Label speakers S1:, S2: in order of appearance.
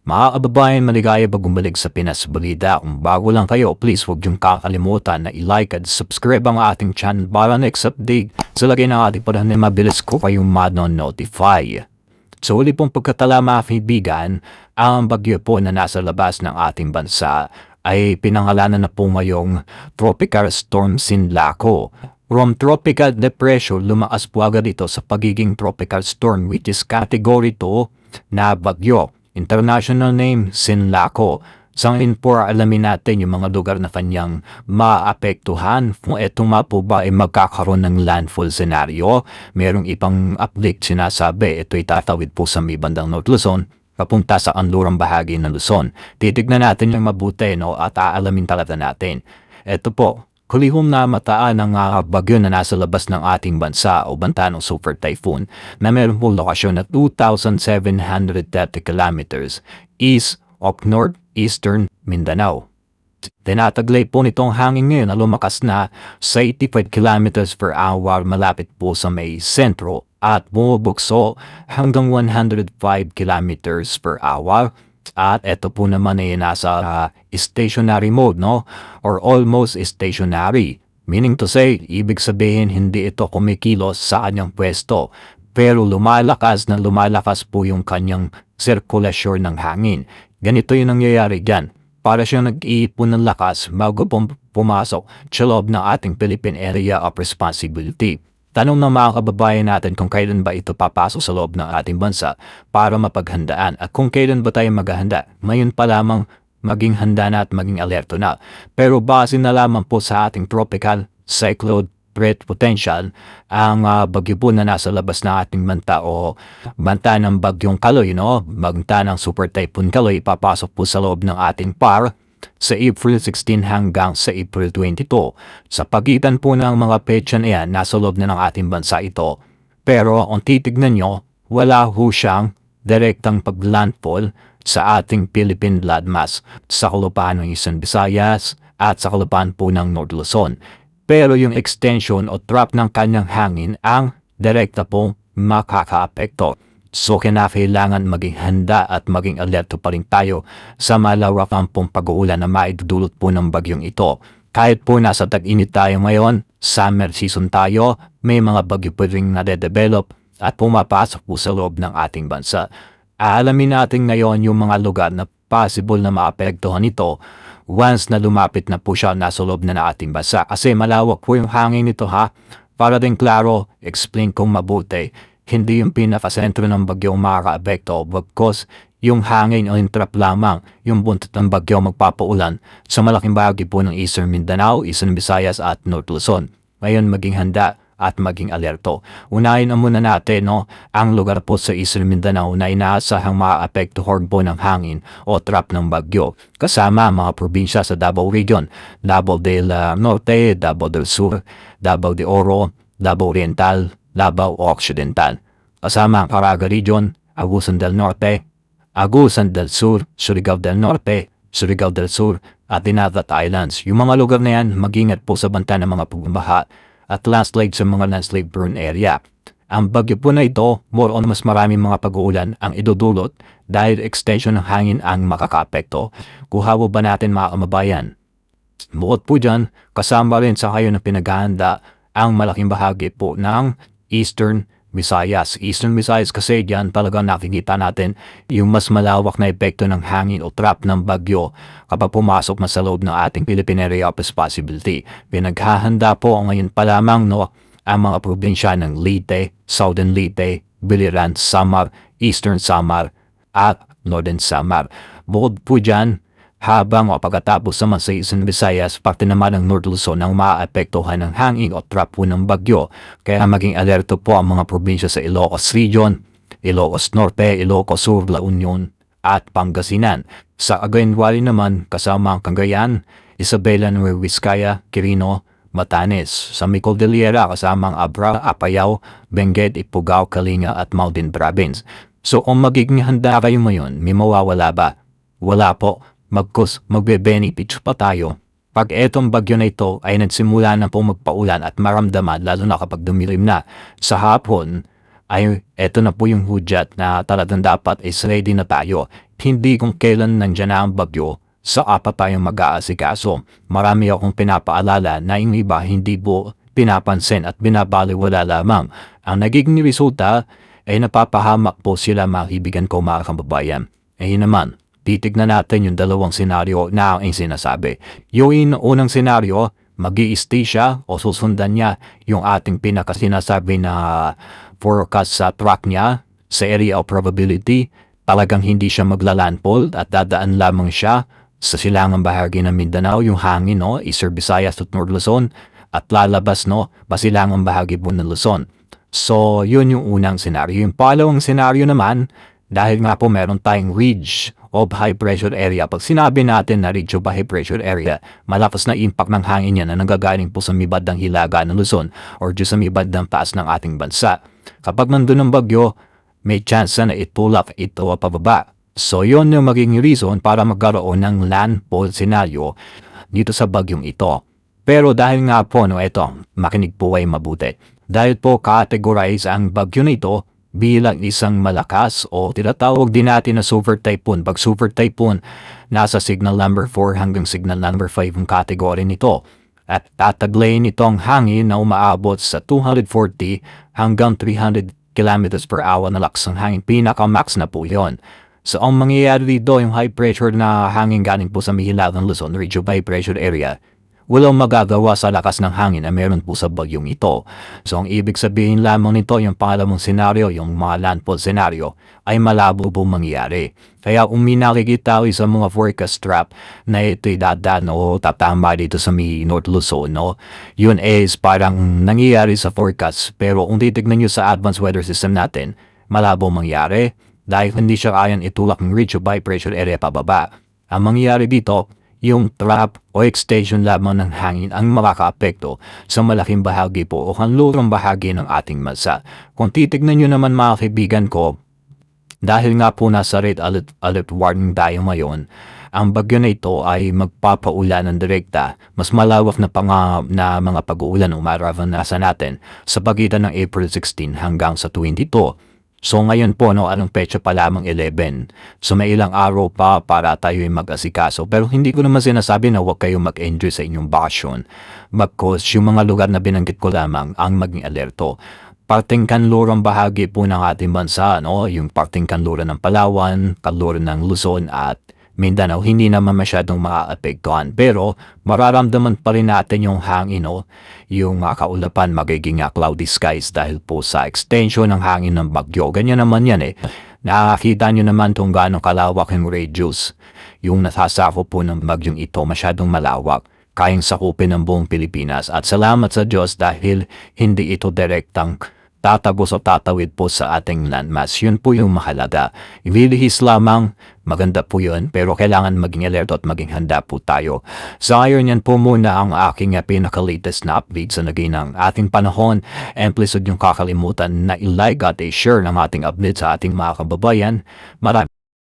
S1: Mga kababayan, maligaya pag bumalik sa Pinas Balita. Kung bago lang kayo, please huwag niyong kakalimutan na i-like at subscribe ang ating channel para next update sa lagay ng ating panahon na mabilis ko kayong ma-notify. Sa uli pong pagkatala mga kaibigan, ang bagyo po na nasa labas ng ating bansa ay pinangalanan na po ngayong Tropical Storm Sinlaco. From Tropical Depression, lumakas po agad ito sa pagiging Tropical Storm which is Category 2 na bagyo. International name, Sinlaco. Sa ngayon po alamin natin yung mga lugar na kanyang maapektuhan. Kung ito nga po ba ay magkakaroon ng landfall scenario, merong ibang update sinasabi ito ay tatawid po sa may bandang North Luzon papunta sa kanlurang bahagi ng Luzon. Titignan natin yung mabuti at aalamin talaga natin. Ito po, kulihong na mataan ng bagyo na nasa labas ng ating bansa o banta ng Super Typhoon na meron pong lokasyon na 2,730 kilometers east of northeastern Mindanao. Tinataglay po nitong hangin ngayon na lumakas na sa 85 kilometers per hour malapit po sa may sentro at bumubukso hanggang 105 kilometers per hour. At ito po naman ay nasa stationary mode, or almost stationary. Meaning to say, ibig sabihin hindi ito kumikilos sa kanyang pwesto. Pero lumalakas po yung kanyang sirkulasyon ng hangin. Ganito yung nangyayari dyan. Para siyang nag-iipon ng lakas bago pumasok sa loob ng ating Philippine Area of Responsibility. Tanong ng mga kababayan natin kung kailan ba ito papasok sa loob ng ating bansa para mapaghandaan at kung kailan ba tayo maghahanda. Ngayon pa lamang maging handa na at maging alerto na. Pero base na lamang po sa ating tropical cyclone threat potential, ang bagyo po na nasa labas ng ating banta o banta ng bagyong Kaloy, banta ng Super Typhoon Kaloy, papasok po sa loob ng ating PAR sa April 16 hanggang sa April 22. Sa pagitan po ng mga petsa na yan, nasa loob na ng ating bansa ito. Pero kung titignan nyo, wala ho siyang direktang paglandfall sa ating Philippine landmass sa kalupaan ng Eastern Visayas at sa kalupaan po ng North Luzon. Pero yung extension o trap ng kanyang hangin ang direkta pong makakaapekto. So kinakailangan maging handa at maging alerto pa rin tayo sa malawakang pong pag-uulan na maidudulot po ng bagyong ito. Kahit po nasa tag-init tayo ngayon, summer season tayo, may mga bagyo po rin nade-develop at pumapasok po sa loob ng ating bansa. Aalamin natin ngayon yung mga lugar na possible na maapektuhan ito once na lumapit na po siya nasa loob na ng ating bansa. Kasi malawak po yung hangin nito Para din klaro, explain kong mabuti. Hindi yung pinakasentro ng bagyo makaka-apekto because yung hangin o yung trap lamang, yung buntot ng bagyo magpapaulan sa malaking bahagi po ng Eastern Mindanao, Eastern Visayas at North Luzon. Ngayon maging handa at maging alerto. Unahin na muna natin ang lugar po sa Eastern Mindanao na inaasahang maaapektuhan po ng hangin o trap ng bagyo. Kasama mga probinsya sa Davao Region, Davao del Norte, Davao del Sur, Davao de Oro, Davao Oriental, Davao Occidental. Kasama ang Caraga Region, Agusan del Norte, Agusan del Sur, Surigao del Norte, Surigao del Sur, at Dinagat Islands. Yung mga lugar na yan, mag-ingat po sa banta ng mga pagbaha at landslide sa mga landslide prone area. Ang bagyo po na ito, more on mas maraming mga pag-uulan ang idudulot dahil extension ng hangin ang makakaapekto. Kuhawa ba natin mga kamabayan? Bukod po dyan, kasama rin sa kayo na pinaghahanda ang malaking bahagi po ng Eastern Visayas. Eastern Visayas kasi dyan talagang nakikita natin yung mas malawak na epekto ng hangin o trap ng bagyo kapag pumasok na sa loob ng ating Philippine Area of Responsibility. Pinaghahanda po ngayon pa lamang ang mga probinsya ng Leyte, Southern Leyte, Biliran, Samar, Eastern Samar at Northern Samar. Bukod po dyan, habang pagkatapos naman sa Eastern Visayas, pati naman ng North Luzon ang maaapektuhan ng hangin o trap po ng bagyo. Kaya maging alerto po ang mga probinsya sa Ilocos Region, Ilocos Norte, Ilocos Sur, La Union at Pangasinan. Sa Cagayan Valley naman, kasama ang Cagayan, Isabela, Nueva Vizcaya, Quirino, Batanes. Sa may Cordillera, kasama ang Abra, Apayao, Benguet, Ifugao, Kalinga at Mountain Province. So kung magiging handa kayo ngayon, may mawawala ba? Wala po. Magbe-benefits pa tayo. Pag etong bagyo na ito ay nagsimula na po magpaulan at maramdaman lalo na kapag dumilim na sa hapon, ay eto na po yung hudyat na talagang dapat is ready na tayo. hindi kung kailan nandyan na ang bagyo, sa apa tayong mag-aasikaso. Marami akong pinapaalala na yung iba hindi po pinapansin at binabaliwala lamang. Ang nagiging resulta ay napapahamak po sila mga kaibigan ko mga kababayan. Ayun naman, titignan natin yung dalawang senaryo na ang sinasabi. Yung unang senaryo, mag-i-stay siya o susundan niya yung ating pinakasinasabi na forecast sa track niya sa area of probability. Talagang hindi siya maglalandfall at dadaan lamang siya sa silangang bahagi ng Mindanao, yung hangin, no, Eastern Visayas at North Luzon, at lalabas, no, basilangang bahagi po ng Luzon. So, yun yung unang senaryo. Yung pangalawang senaryo naman, dahil nga po meron tayong ridge of high pressure area. Pag sinabi natin na ridge of high pressure area, malakas na impact ng hangin yan na nanggagaling po sa mibad ng hilaga ng Luzon or dyan sa mibad ng taas ng ating bansa. Kapag nandun ang bagyo, may chance na itulak ito pababa. So, yun yung magiging reason para magkaroon ng landfall scenario dito sa bagyong ito. Pero dahil nga po, no, ito, makinig po ay mabuti. Dahil po categorize ang bagyo na ito bilang isang malakas o tinatawag din natin na super typhoon. Pag super typhoon, nasa signal number 4 hanggang signal number 5 ang kategory nito. At tataglayin itong hangin na umaabot sa 240 hanggang 300 kilometers per hour na lakas ng hangin. Pinaka-max na po yon. So, ang mangyayari dito, yung high pressure na hangin galing po sa Mihilagang Luzon, region high pressure area, walang magagawa sa lakas ng hangin na meron po sa bagyong ito. So, ang ibig sabihin lamang nito, yung pangalawang senaryo, yung mga landfall senaryo, ay malabo po mangyayari. Kaya kung may nakikita ko sa mga forecast trap na ito'y dadaan o tatama dito sa North Luzon, no? Yun is parang nangyayari sa forecast. Pero kung titignan nyo sa advanced weather system natin, malabo mangyari. Dahil hindi siya kayang itulak ng ridge of high pressure area pababa. Ang mangyayari dito, yung trap o extension lamang ng hangin ang makakaapekto sa malaking bahagi po o kanlurang bahagi ng ating bansa. Kung titignan nyo naman mga kaibigan ko, dahil nga po nasa red alert warning tayo ngayon, ang bagyo na ito ay magpapaulan ng direkta, mas malawak na mga pag-uulan o mararanasan natin sa pagitan ng April 16 hanggang sa 22. So ngayon po, no, anong petsa pa lamang 11. So may ilang araw pa para tayo ay mag-asikaso. Pero hindi ko naman sinasabi na huwag kayong mag-enjoy sa inyong bakasyon. Because yung mga lugar na binanggit ko lamang ang maging alerto. Parting kanlurang bahagi po ng ating bansa, no? Yung parting kanluran ng Palawan, kanluran ng Luzon at Mindanao, hindi naman masyadong maaapektuhan. Pero mararamdaman pa rin natin yung hangin, no? Yung kaulapan, magiging cloudy skies dahil po sa extension ng hangin ng bagyo. Ganyan naman yan eh. Nakakita nyo naman kung gaano kalawak yung radius. Yung nasasako po ng bagyong ito masyadong malawak. Kayang sakupin ng buong Pilipinas. At salamat sa Diyos dahil hindi ito direktang tatagos o tatawid po sa ating landmass. Yun po yung mahalaga. Ililihis lamang, maganda po yun, pero kailangan maging alerto at maging handa po tayo. So ayon yan po muna ang aking pinaka-latest na update sa naging ng ating panahon. And please huwag niyong kakalimutan na i-like at i-share ng ating update sa ating mga kababayan. Maraming